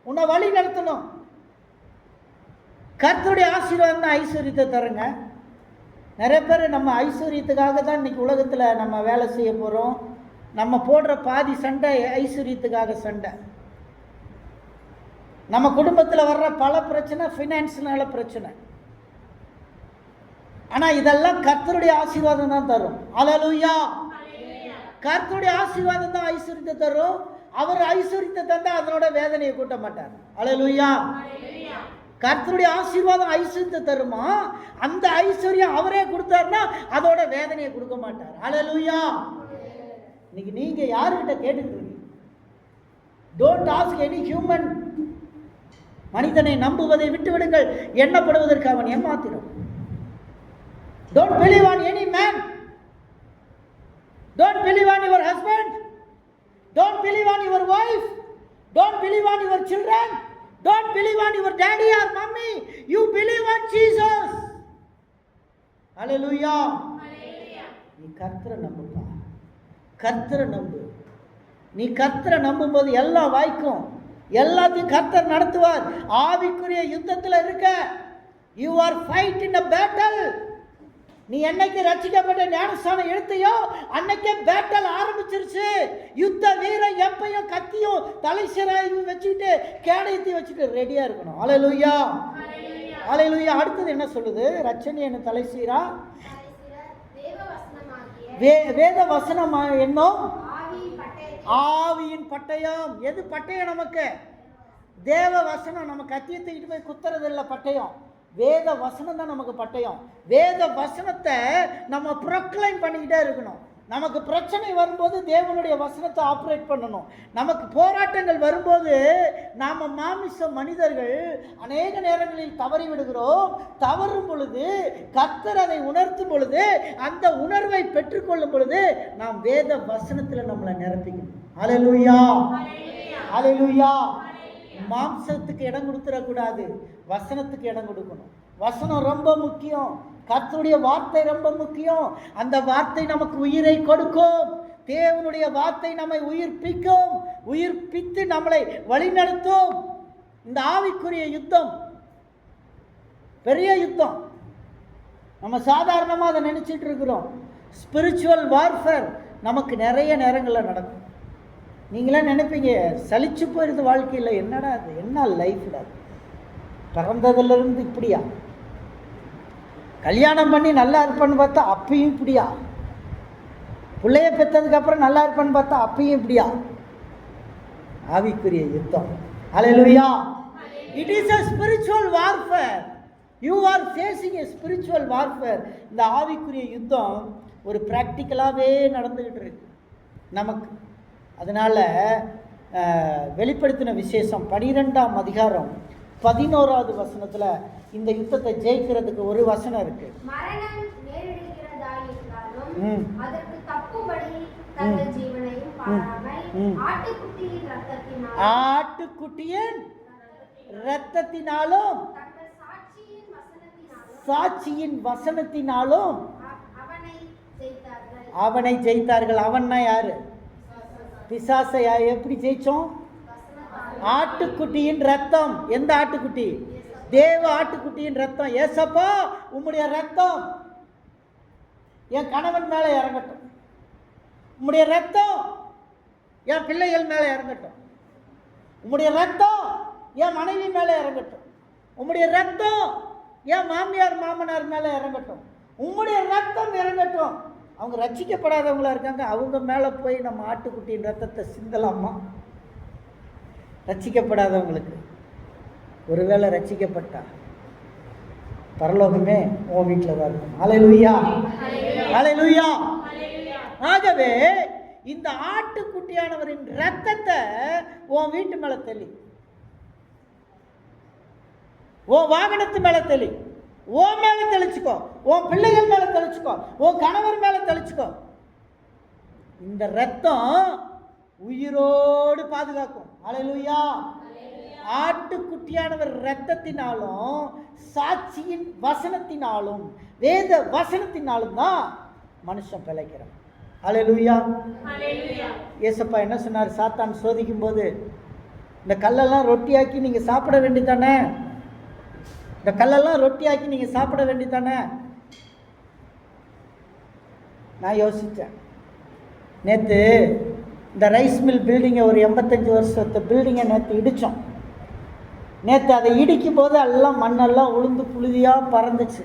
S1: உன்னை வழி நடத்தணும். கர்த்தருடைய ஆசீர்வாதம் தான் ஐஸ்வர்யத்தை தருங்க. நிறைய பேர் நம்ம ஐஸ்வர்யத்துக்காக தான் இன்னைக்கு உலகத்தில் நம்ம வேலை செய்ய போகிறோம். நம்ம போடுற பாதி சண்டை ஐஸ்வர்யத்துக்காக சண்டை. நம்ம குடும்பத்தில் வர்ற பல பிரச்சனை ஃபினான்ஸ்னால பிரச்சனை. ஆனால் இதெல்லாம் கர்த்தருடைய ஆசீர்வாதம் தான் தரும். அல்லேலூயா. கர்த்தருடைய ஆசீர்வாதம் தான் ஐஸ்வர்யத்தை தரும். அவர் ஐஸ்வர்யத்தை தந்தா அதனோட வேதனையை கூட்ட மாட்டார். அல்லேலூயா. கர்த்தருடைய ஆசீர்வாதம் ஐஸ்வர்யத்தை தருமா, அந்த ஐஸ்வர்யம் அவரே கொடுத்தாருன்னா அதோட வேதனையை கொடுக்க மாட்டார். அல்லேலூயா. இன்னைக்கு நீங்க யாருக்கிட்ட கேட்டுக்கிறீங்க? Don't ask any human. மனிதனை நம்புவதை விட்டு விடுங்கள், எண்ணப்படுவதற்கு அவன் ஏமாத்திடும். Don't believe on any man. Don't believe on your husband. Don't believe on your wife. Don't believe on your children. Don't believe on your daddy or mommy. You believe on Jesus. Hallelujah. நீ கர்த்தரை நம்புப்பா, கர்த்தரை நம்பு. நீ கர்த்தரை நம்பும்போது எல்லாம் வாய்க்கும், எல்லாத்தையும் கர்த்தர் நடத்துவார். ஆவிக்குரிய யுத்தத்தில் இருக்க. You are fight in a battle. நீ என்னைக்கு ரட்சிக்கப்பட்ட ஞானஸ்தானம் எடுத்தையோ அன்னைக்கே பேட்டல் ஆரம்பிச்சிருச்சு. யுத்த வீரன் எப்பயும் கத்தியும் தலை சீராயும் வச்சுக்கிட்டு கேடயத்தையும் வச்சுட்டு ரெடியா இருக்கணும். அல்லேலூயா, அல்லேலூயா. அடுத்தது என்ன சொல்லுது? ரட்சணி என்ன தலை சீரா? வேத வசனம் என்னும் ஆவியின் பட்டயம். எது பட்டயம்? நமக்கு தேவ வசனம். நம்ம கத்தியை தூக்கிட்டு போய் குத்துறது இல்லை பட்டயம். வேத வசனம் தான் நமக்கு பட்டயம். வேத வசனத்தை நம்ம ப்ரொக்ளைம் பண்ணிக்கிட்டே இருக்கணும். நமக்கு பிரச்சனை வரும்போது தேவனுடைய வசனத்தை ஆப்ரேட் பண்ணணும். நமக்கு போராட்டங்கள் வரும்போது நாம் மாமிச மனிதர்கள் அநேக நேரங்களில் தவறி விடுகிறோம். தவறும் பொழுது கர்த்தர் அதை உணர்த்தும் பொழுது, அந்த உணர்வை பெற்றுக்கொள்ளும் பொழுது நாம் வேத வசனத்தில் நம்மளை நிரப்பிக்கணும். அல்லேலூயா, அல்லேலூயா. மாம்சத்துக்கு இடம் கொடுத்துடக்கூடாது, வசனத்துக்கு இடம் கொடுக்கணும். வசனம் ரொம்ப முக்கியம். கர்த்தருடைய வார்த்தை ரொம்ப முக்கியம். அந்த வார்த்தை நமக்கு உயிரை கொடுக்கும். தேவனுடைய வார்த்தை நம்மை உயிர்ப்பிக்கும், உயிர்ப்பித்து நம்மளை வழிநடத்தும். இந்த ஆவிக்குரிய யுத்தம் பெரிய யுத்தம். நம்ம சாதாரணமாக அதை நினைச்சிட்டு இருக்கிறோம். ஸ்பிரிச்சுவல் வார்ஃபேர் நமக்கு நிறைய நேரங்களில் நடக்கும். நீங்களே நினைப்பீங்க, சலிச்சு போயிருது வாழ்க்கையில், என்னடா அது, என்ன லைஃப்ல பிறந்ததுலேருந்து இப்படியா, கல்யாணம் பண்ணி நல்லா இருப்பேன்னு பார்த்தா அப்பயும் இப்படியா, பிள்ளைய பெற்றதுக்கப்புறம் நல்லா இருப்பேன்னு பார்த்தா அப்பயும் இப்படியா. ஆவிக்குரிய யுத்தம். அல்லேலூயா. It is a spiritual warfare. You are facing a spiritual warfare. இந்த ஆவிக்குரிய யுத்தம் ஒரு ப்ராக்டிக்கலாகவே நடந்துக்கிட்டு இருக்கு நமக்கு. அதனால் வெளிப்படுத்தின விசேஷம் 12ஆம் அதிகாரம் 11வது வசனத்தில் இந்த யுத்தத்தை ஜெயிக்கிறதுக்கு ஒரு வசனம் இருக்கு. ஆட்டுக்குட்டியின் இரத்தத்தினாலும் சாட்சியின் வசனத்தினாலும் அவனை ஜெயித்தார்கள். அவன்னா யாரு? பிசாசை எப்படி ஜெயிச்சோம்? ஆட்டுக்குட்டியின் ரத்தம். எந்த ஆட்டுக்குட்டி? தேவ ஆட்டுக்குட்டியின் ரத்தம். ஏசப்பா, உம்முடைய ரத்தம் என் கணவன் மேல இறங்கட்டும், உம்முடைய ரத்தம் என் பிள்ளைகள் மேல இறங்கட்டும், உம்முடைய ரத்தம் என் மனைவி மேல இறங்கட்டும், உம்முடைய ரத்தம் என் மாமியார் மாமனார் மேல இறங்கட்டும், உம்முடைய ரத்தம் இறங்கட்டும். அவங்க ரட்சிக்கப்படாதவங்களா இருக்காங்க, அவங்க மேல போய் நம்ம ஆட்டுக்குட்டியின் ரத்தத்தை சிந்தலாமா? ரட்சிக்கப்படாதவங்களுக்கு. ஒருவேளை ரட்சிக்கப்பட்டா பரலோகமே உன் வீட்டில் தான் இருக்கும். ஹல்லேலூயா, ஹல்லேலூயா. ஆகவே இந்த ஆட்டுக்குட்டியானவரின் ரத்தத்தை உன் வீட்டு மேல தெளி, உன் வாகனத்து மேல தெளி, உன் மேல தெளிச்சுக்கோ, உன் பிள்ளைகள் மேல தெளிச்சுக்கோ, உன் கணவர் மேல தெளிச்சுக்கோ. இந்த ரத்தம் உயிரோடு பாதுகாக்கும். ஹல்லேலூயா. ஆட்டுக்குட்டியானவர் ரத்தத்தினாலும் சாட்சியின் வசனத்தினாலும் வேத வசனத்தினாலும் தான் மனுஷன் பிழைக்கிறான். ஹல்லேலூயா. ஏசப்பா என்ன சொன்னார்? சாத்தான் சோதிக்கும் போது, இந்த கல்லெல்லாம் ரொட்டியாக்கி நீங்க சாப்பிட வேண்டியதானே, இந்த கல்லெல்லாம் ரொட்டியாக்கி நீங்க சாப்பிட வேண்டியதானே. நான் யோசித்தேன். நேற்று இந்த ரைஸ் மில் பில்டிங்கை, ஒரு 85 வருஷத்து பில்டிங்கை நேற்று இடித்தோம். நேற்று அதை இடிக்கும் போது எல்லாம் மண்ணெல்லாம் உளுந்து புழுதியாக பறந்துச்சு,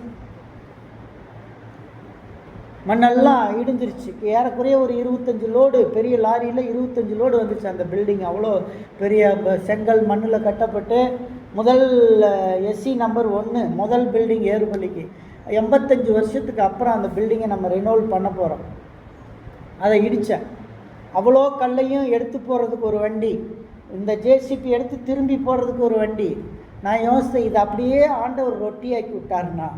S1: மண்ணெல்லாம் இடிஞ்சிருச்சு. ஏறக்குறைய ஒரு 25 லோடு, பெரிய லாரியில் 25 லோடு வந்துச்சு அந்த பில்டிங். அவ்வளோ பெரிய செங்கல் மண்ணில் கட்டப்பட்டு முதல் எஸ்சி நம்பர் 1 முதல் பில்டிங் ஏறுபள்ளிக்கு 85 வருஷத்துக்கு அப்புறம் அந்த பில்டிங்கை நம்ம ரெனோவல் பண்ண போகிறோம். அதை இடித்தேன். அவ்வளோ கல்லையும் எடுத்து போகிறதுக்கு ஒரு வண்டி, இந்த ஜேசிபி எடுத்து திரும்பி போகிறதுக்கு ஒரு வண்டி. நான் யோசித்தேன், இது அப்படியே ஆண்டவர் ரொட்டியாக்கி விட்டாருன்னா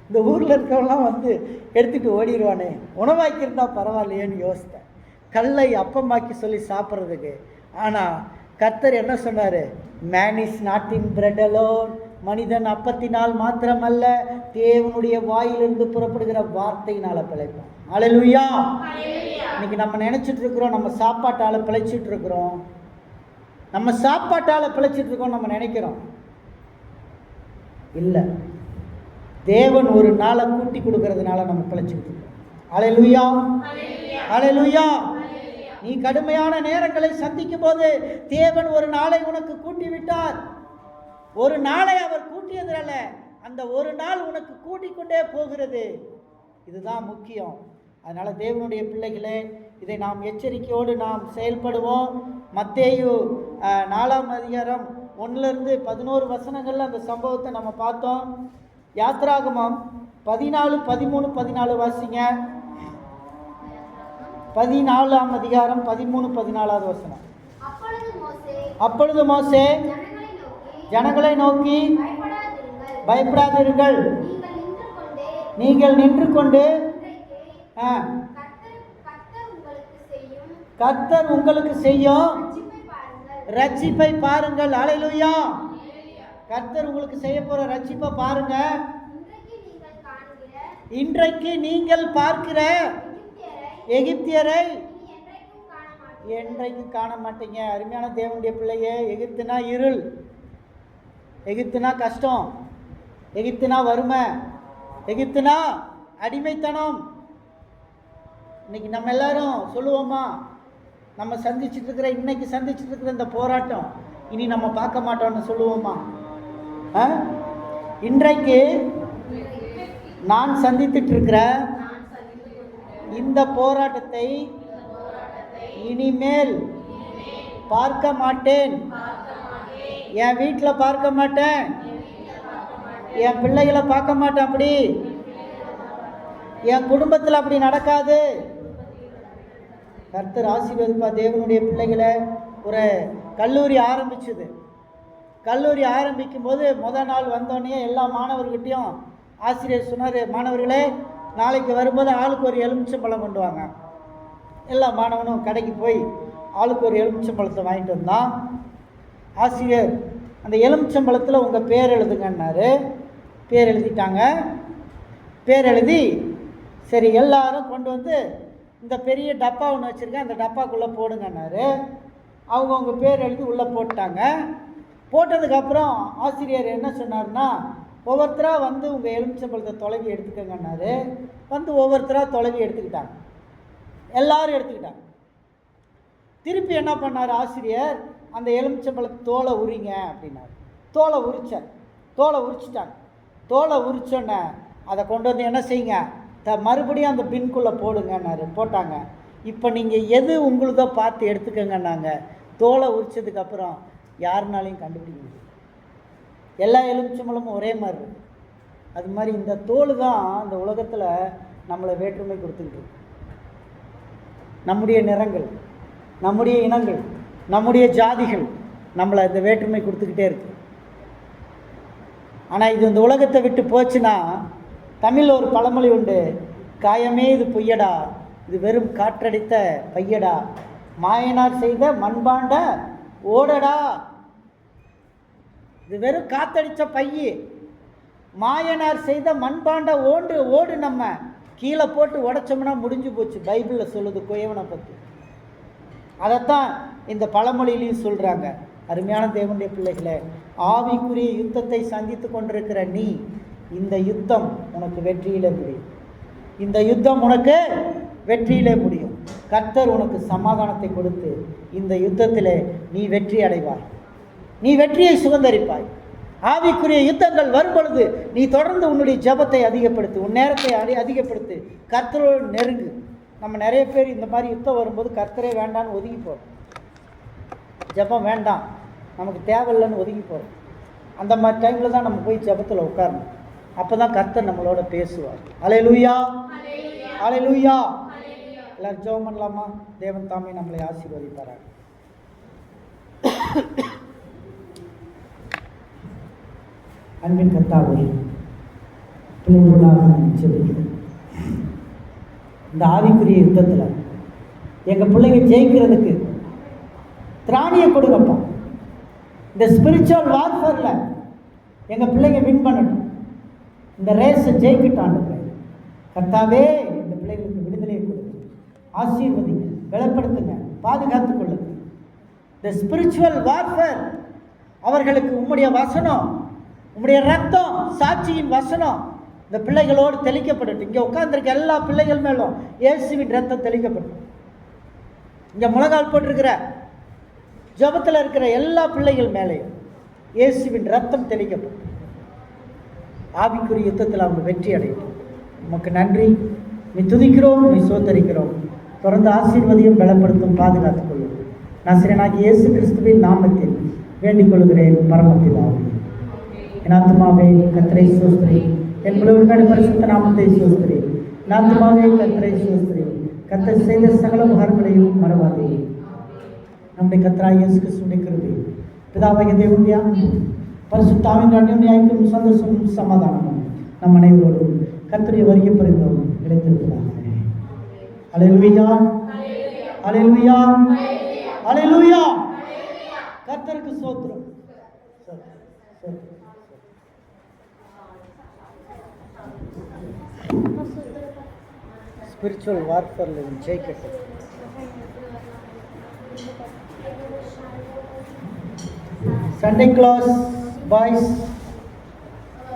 S1: இந்த ஊரில் இருக்கவங்களாம் வந்து எடுத்துகிட்டு ஓடிடுவானே, உணவாக்கியிருந்தா பரவாயில்லையேன்னு யோசித்தேன், கல்லை அப்பமாக்கி சொல்லி சாப்பிட்றதுக்கு. ஆனால் கர்த்தர் என்ன சொன்னார்? Man is not in bread alone, மனிதன் அப்பத்தினால் மாத்திரமல்ல தேவனுடைய வாயிலிருந்து புறப்படுகிற வார்த்தையினால் பிழைப்பான். ஹல்லேலூயா. இன்னைக்கு நம்ம நினைச்சிட்டு இருக்கிறோம் நம்ம சாப்பாட்டால பிழைச்சிட்டு இருக்கிறோம், நம்ம சாப்பாட்டால பிழைச்சிட்டு இருக்கோம் நம்ம நினைக்கிறோம். இல்லை, தேவன் ஒரு நாளை கூட்டி கொடுக்கறதுனால நம்ம பிழைச்சிட்டு இருக்கோம். ஹல்லேலூயா, ஹல்லேலூயா. நீ கடுமையான நேரங்களை சந்திக்கும் போது தேவன் ஒரு நாளை உனக்கு கூட்டி விட்டார். ஒரு நாளை அவர் கூட்டியதுனால அந்த ஒரு நாள் உனக்கு கூட்டிக்கொண்டே போகிறது. இதுதான் முக்கியம். அதனால தேவனுடைய பிள்ளைகளே, இதை நாம் எச்சரிக்கையோடு நாம் செயல்படுவோம். மத்தேயு 4ஆம் அதிகாரம் 1 - 11 வசனங்கள்ல அந்த சம்பவத்தை நம்ம பார்த்தோம். யாத்ராகமம் 14, 13, 14 வாசிங்க. 14ஆம் அதிகாரம் 13, 14வது வசனம். அப்பொழுது மோசே ஜனங்களை நோக்கி, பயப்படாதீர்கள், நீங்கள் நின்று கொண்டு கர்த்தர் உங்களுக்கு செய்யும் ரட்சிப்பை பாருங்கள். ஹல்லேலூயா. கர்த்தர் உங்களுக்கு செய்ய போற ரட்சிப்பை பாருங்க. இன்றைக்கு நீங்கள் பார்க்கிற எகிப்தியரை என்றைக்கும் காண மாட்டீங்க. அருமையான தேவனுடைய பிள்ளையே, எகிப்துனா இருள், எகிப்துனா கஷ்டம், எகிப்துனா வறுமை, எகிப்துனா அடிமைத்தனம். இன்னைக்கு நம்ம எல்லாரும் சொல்லுவோமா, நம்ம சந்திச்சுட்டு இருக்கிற இன்னைக்கு சந்திச்சுட்டு இருக்கிற இந்த போராட்டம் இனி நம்ம பார்க்க மாட்டோம்னு சொல்லுவோமா? இன்றைக்கு நான் சந்தித்துட்டு இருக்கிற இந்த போராட்டத்தை இனிமேல் பார்க்க மாட்டேன். என் வீட்டில் பார்க்க மாட்டேன், என் பிள்ளைகளை பார்க்க மாட்டேன், அப்படி என் குடும்பத்தில் அப்படி நடக்காது. கர்த்தர் ஆசீர்வதிப்பா. தேவனுடைய பிள்ளைகளை, ஒரு கல்லூரி ஆரம்பிச்சுது. கல்லூரி ஆரம்பிக்கும் போது முதல் நாள் வந்தோடனே எல்லா மாணவர்கிட்டையும் ஆசிரியர் சொன்னார், மாணவர்களே நாளைக்கு வரும்போது ஆளுக்கு ஒரு எலுமிச்சம்பழம் கொண்டு வாங்க. எல்லா மாணவனும் கடைக்கு போய் ஆளுக்கு ஒரு எலுமிச்சம்பழத்தை வாங்கிட்டு வந்தான். ஆசிரியர் அந்த எலுமிச்சம்பழத்தில் உங்கள் பேர் எழுதுங்கன்னாரு. பேர் எழுதிட்டாங்க. பேர் எழுதி சரி எல்லாரும் கொண்டு வந்து இந்த பெரிய டப்பா ஒன்று வச்சுருக்கேன், அந்த டப்பாக்குள்ளே போடுங்கன்னாரு. அவங்கவுங்க பேர் எழுதி உள்ளே போட்டாங்க. போட்டதுக்கப்புறம் ஆசிரியர் என்ன சொன்னார்னா, ஒவ்வொருத்தராக வந்து உங்கள் எலுமிச்சம்பழத்தை தொலைவி எடுத்துக்கங்கன்னாரு. வந்து ஒவ்வொருத்தராக தொலைவி எடுத்துக்கிட்டாங்க. எல்லாரும் எடுத்துக்கிட்டாங்க. திருப்பி என்ன பண்ணார் ஆசிரியர், அந்த எலுமிச்சம்பழத்தை தோலை உரிங்க அப்படின்னாரு. தோலை உரிச்சிட்டாங்க. தோலை உரிச்சோன்னே அதை கொண்டு வந்து என்ன செய்யுங்க, மறுபடியும் அந்த பின்குள்ளே போடுங்கன்னாரு. போட்டாங்க. இப்போ நீங்கள் எது உங்களுதோ பார்த்து எடுத்துக்கங்கன்னாங்க. தோலை உரிச்சதுக்கப்புறம் யாருனாலையும் கண்டுபிடிக்க முடியும். எல்லா எலுமிச்சம்பழமும் ஒரே மாதிரி இருக்கு. அது மாதிரி இந்த தோல் தான் இந்த உலகத்தில் நம்மளை வேற்றுமை கொடுத்துக்கிட்டு இருக்கு. நம்முடைய நிறங்கள், நம்முடைய இனங்கள், நம்முடைய ஜாதிகள் நம்மளை இந்த வேற்றுமை கொடுத்துக்கிட்டே இருக்கு. ஆனால் இது இந்த உலகத்தை விட்டு போச்சுன்னா, தமிழில் ஒரு பழமொழி உண்டு, காயமே இது பொய்யடா, இது வெறும் காற்றடித்த பையடா, மாயனார் செய்த மண்பாண்ட ஓடடா. இது வெறும் காத்தடித்த பைய, மாயனார் செய்த மண்பாண்ட ஓடு நம்ம கீழே போட்டு உடைச்சோம்னா முடிஞ்சு போச்சு. பைபிளில் சொல்லுது குயவனை பற்றி. அதைத்தான் இந்த பழமொழியிலையும் சொல்கிறாங்க. அருமையான தேவனுடைய பிள்ளைகளே, ஆவிக்குரிய யுத்தத்தை சந்தித்து கொண்டிருக்கிற நீ, இந்த யுத்தம் உனக்கு வெற்றியிலே முடியும். இந்த யுத்தம் உனக்கு வெற்றியிலே முடியும். கர்த்தர் உனக்கு சமாதானத்தை கொடுத்து இந்த யுத்தத்திலே நீ வெற்றி அடைவாய். நீ வெற்றியை சுதந்தரிப்பாய். ஆவிக்குரிய யுத்தங்கள் வரும் பொழுது நீ தொடர்ந்து உன்னுடைய ஜெபத்தை அதிகப்படுத்து, உன் நேரத்தை அதிகப்படுத்து, கர்த்தரோடு நெருங்கு. நம்ம நிறைய பேர் இந்த மாதிரி யுத்தம் வரும்போது கர்த்தரே வேண்டான்னு ஒதுங்கி போகிறோம். ஜெபம் வேண்டாம், நமக்கு தேவையில்லைன்னு ஒதுங்கி போகிறோம். அந்த மாதிரி டைமில் தான் நம்ம போய் ஜெபத்தில் உட்காரணும். அப்போ தான் கர்த்தர் நம்மளோட பேசுவார். அல்லேலூயா, அல்லேலூயா. எல்லாரும் ஜெபம் பண்ணலாமா? தேவன் தாமே நம்மளை ஆசீர்வதிப்பாராக. அன்பின் கர்த்தாவே, இந்த ஆவிக்குரிய யுத்தத்தில் எங்கள் பிள்ளைங்க ஜெயிக்கிறதுக்கு திராணியை கொடுங்கப்பா. இந்த ஸ்பிரிச்சுவல் வார்ஃபேரில் எங்கள் பிள்ளைங்க வின் பண்ணட்டும். இந்த ரேஸை ஜெயிக்கிட்டான் கர்த்தாவே. இந்த பிள்ளைங்களுக்கு விடுதலையை கொடுங்க, ஆசீர்வதிங்க, பலப்படுத்துங்க, பாதுகாத்துக் கொள்ளுங்க. இந்த ஸ்பிரிச்சுவல் வார்ஃபேர் அவர்களுக்கு உம்முடைய வசனம், உம்முடைய ரத்தம், சாட்சியின் வசனம் இந்த பிள்ளைகளோடு தெளிக்கப்படட்டும். இங்கே உட்கார்ந்துருக்க எல்லா பிள்ளைகள் மேலும் இயேசுவின் ரத்தம் தெளிக்கப்படும். இங்கே முழங்கால் போட்டிருக்கிற ஜெபத்தில் இருக்கிற எல்லா பிள்ளைகள் மேலேயும் இயேசுவின் ரத்தம் தெளிக்கப்படும். ஆவிக்குரிய யுத்தத்தில் அவங்க வெற்றி அடையட்டும். உமக்கு நன்றி. நீ துதிக்கிறோம், நீ சோதரிக்கிறோம். தொடர்ந்து ஆசீர்வதியும், பலப்படுத்தும், பாதுகாத்துக் கொள்ளும். நசரேயனாகிய இயேசு கிறிஸ்துவின் நாமத்தில் வேண்டிக் கொள்கிறேன் பரமபிதாவே. என் ஆத்துமாவே கர்த்தரை ஸ்தோத்திரி, என் முழுவதும் பரிசுத்த நாமத்தை ஸ்தோத்திரி. என் ஆத்துமாவே கர்த்தரை ஸ்தோத்திரி, கர்த்தர் செய்த சகல உபகாரங்களையும் மறவாதே. நம்முடைய கர்த்தராகிய இயேசு கிறிஸ்துவின் கிருபை, பிதாவாகிய தேவனுடைய அன்பு, பரிசுத்த ஆவியின் அந்யோன்யமும் சந்தோஷமும் சமாதானமும் நம் அனைவரோடும் கர்த்தருடைய வருகை பரிந்தும் நிலைத்திருக்கிறார். அல்லேலூயா, அல்லேலூயா, அல்லேலூயா. கர்த்தருக்கு ஸ்தோத்திரம். ஸ்பிரிச்சுவல் வார்ஃபேரில் ஜெயிக்கட்டும். Sunday class, boys.